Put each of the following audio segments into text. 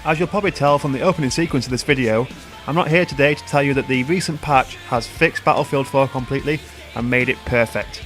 As you'll probably tell from the opening sequence of this video, I'm not here today to tell you that the recent patch has fixed Battlefield 4 completely and made it perfect.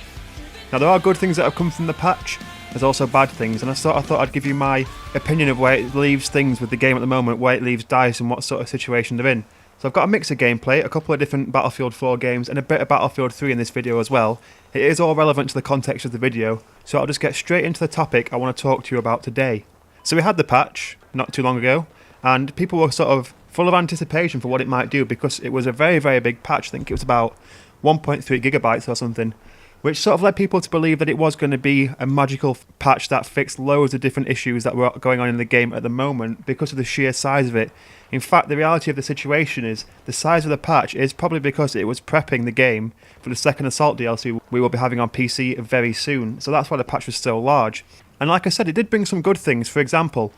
Now there are good things that have come from the patch, there's also bad things, and I thought I'd give you my opinion of where it leaves things with the game at the moment, where it leaves DICE and what sort of situation they're in. So I've got a mix of gameplay, a couple of different Battlefield 4 games, and a bit of Battlefield 3 in this video as well. It is all relevant to the context of the video, so I'll just get straight into the topic I want to talk to you about today. So we had the patch not too long ago, and people were sort of full of anticipation for what it might do because it was a very, very big patch. I think it was about 1.3 gigabytes or something, which sort of led people to believe that it was going to be a magical patch that fixed loads of different issues that were going on in the game at the moment because of the sheer size of it. In fact, the reality of the situation is the size of the patch is probably because it was prepping the game for the second Assault DLC we will be having on PC very soon, so that's why the patch was so large. And like I said, it did bring some good things. For example,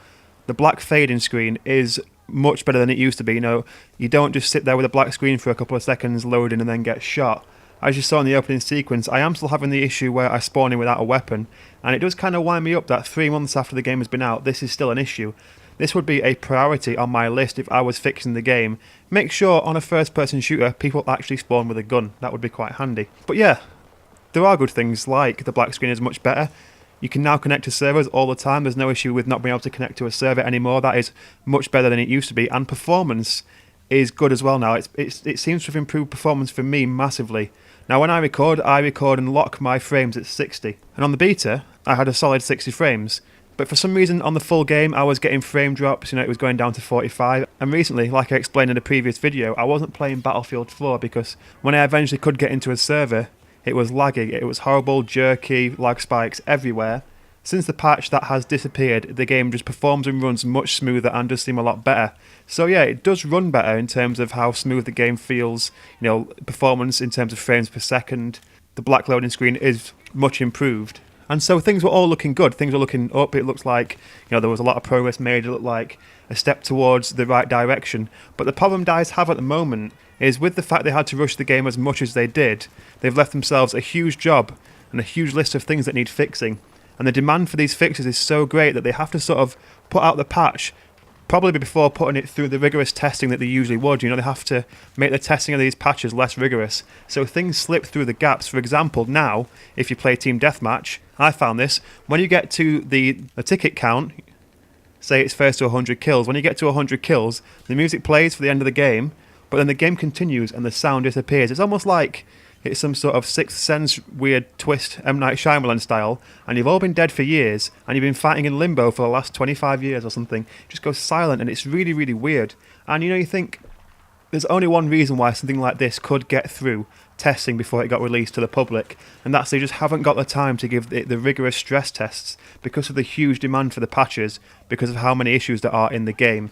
the black fading screen is much better than it used to be. You know, you don't just sit there with a black screen for a couple of seconds loading and then get shot. As you saw in the opening sequence, I am still having the issue where I spawn in without a weapon, and it does kind of wind me up that 3 months after the game has been out, this is still an issue. This would be a priority on my list if I was fixing the game. Make sure on a first-person shooter people actually spawn with a gun. That would be quite handy. But yeah, there are good things like the black screen is much better. You can now connect to servers all the time. There's no issue with not being able to connect to a server anymore. That is much better than it used to be. And performance is good as well now. It seems to have improved performance for me massively. Now when I record and lock my frames at 60. And on the beta, I had a solid 60 frames. But for some reason on the full game I was getting frame drops, you know, it was going down to 45. And recently, like I explained in a previous video, I wasn't playing Battlefield 4 because when I eventually could get into a server, it was laggy, it was horrible, jerky, lag spikes everywhere. Since the patch, that has disappeared. The game just performs and runs much smoother and does seem a lot better. So yeah, it does run better in terms of how smooth the game feels, you know, performance in terms of frames per second. The black loading screen is much improved. And so things were all looking good, things were looking up, it looks like, you know, there was a lot of progress made, it looked like a step towards the right direction. But the problem DICE have at the moment is with the fact they had to rush the game as much as they did, they've left themselves a huge job and a huge list of things that need fixing. And the demand for these fixes is so great that they have to sort of put out the patch probably before putting it through the rigorous testing that they usually would. You know, they have to make the testing of these patches less rigorous. So things slip through the gaps. For example, now, if you play Team Deathmatch, I found this, when you get to the ticket count, say it's first to 100 kills, when you get to 100 kills, the music plays for the end of the game, but then the game continues and the sound disappears. It's almost like it's some sort of Sixth Sense weird twist, M. Night Shyamalan style, and you've all been dead for years, and you've been fighting in limbo for the last 25 years or something. It just goes silent, and it's really, really weird. And you know, you think, there's only one reason why something like this could get through testing before it got released to the public, and that's they just haven't got the time to give it the rigorous stress tests because of the huge demand for the patches, because of how many issues there are in the game.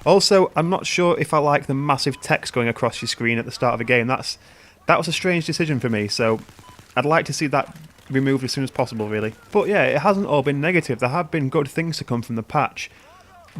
Also, I'm not sure if I like the massive text going across your screen at the start of a game. That was a strange decision for me, so I'd like to see that removed as soon as possible, really. But yeah, it hasn't all been negative. There have been good things to come from the patch,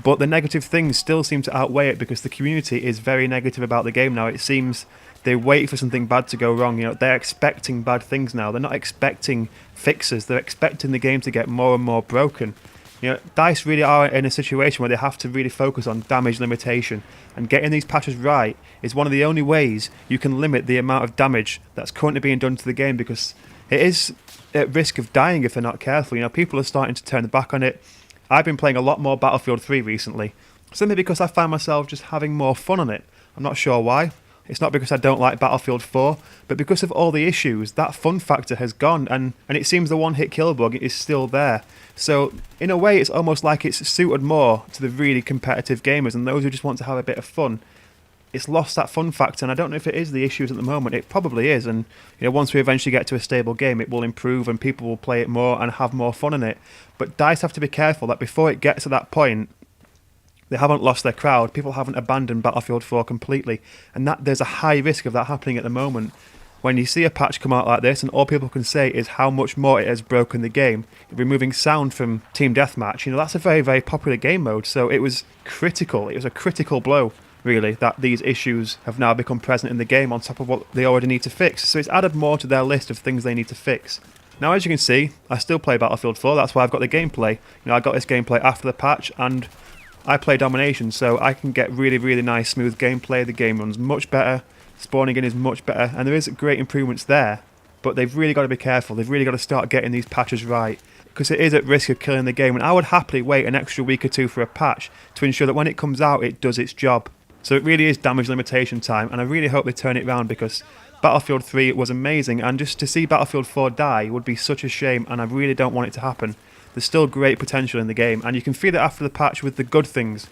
but the negative things still seem to outweigh it because the community is very negative about the game now. It seems they wait for something bad to go wrong. You know, they're expecting bad things now. They're not expecting fixes. They're expecting the game to get more and more broken. You know, DICE really are in a situation where they have to really focus on damage limitation, and getting these patches right is one of the only ways you can limit the amount of damage that's currently being done to the game, because it is at risk of dying if they're not careful. You know, people are starting to turn their back on it. I've been playing a lot more Battlefield 3 recently, simply because I find myself just having more fun on it. I'm not sure why. It's not because I don't like Battlefield 4, but because of all the issues, that fun factor has gone, and it seems the one-hit kill bug is still there. So, in a way, it's almost like it's suited more to the really competitive gamers and those who just want to have a bit of fun. It's lost that fun factor, and I don't know if it is the issues at the moment. It probably is, and you know, once we eventually get to a stable game, it will improve and people will play it more and have more fun in it. But DICE have to be careful that before it gets to that point, they haven't lost their crowd. People haven't abandoned Battlefield 4 completely, and that there's a high risk of that happening at the moment. When you see a patch come out like this, and all people can say is how much more it has broken the game, removing sound from Team Deathmatch, you know, that's a very, very popular game mode, so it was critical. It was a critical blow, really, that these issues have now become present in the game on top of what they already need to fix. So it's added more to their list of things they need to fix. Now, as you can see, I still play Battlefield 4, that's why I've got the gameplay. You know, I got this gameplay after the patch, and I play Domination, so I can get really nice smooth gameplay. The game runs much better, spawning in is much better, and there is great improvements there. But they've really got to be careful. They've really got to start getting these patches right, because it is at risk of killing the game, and I would happily wait an extra week or two for a patch to ensure that when it comes out it does its job. So it really is damage limitation time, and I really hope they turn it around, because Battlefield 3 was amazing, and just to see Battlefield 4 die would be such a shame, and I really don't want it to happen. There's still great potential in the game, and you can feel it after the patch with the good things.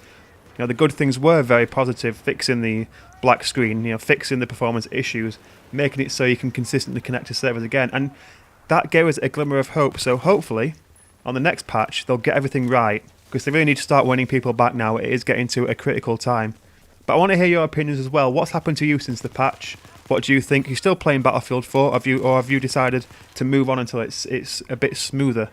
You know, the good things were very positive, fixing the black screen, you know, fixing the performance issues, making it so you can consistently connect to servers again, and that gave us a glimmer of hope. So hopefully, on the next patch, they'll get everything right, because they really need to start winning people back now. It is getting to a critical time. But I want to hear your opinions as well. What's happened to you since the patch? What do you think? Are you still playing Battlefield 4, or have you decided to move on until it's a bit smoother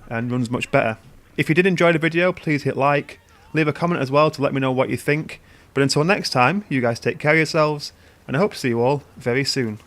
and runs much better? If you did enjoy the video, please hit like, leave a comment as well to let me know what you think. But until next time, you guys take care of yourselves, and I hope to see you all very soon.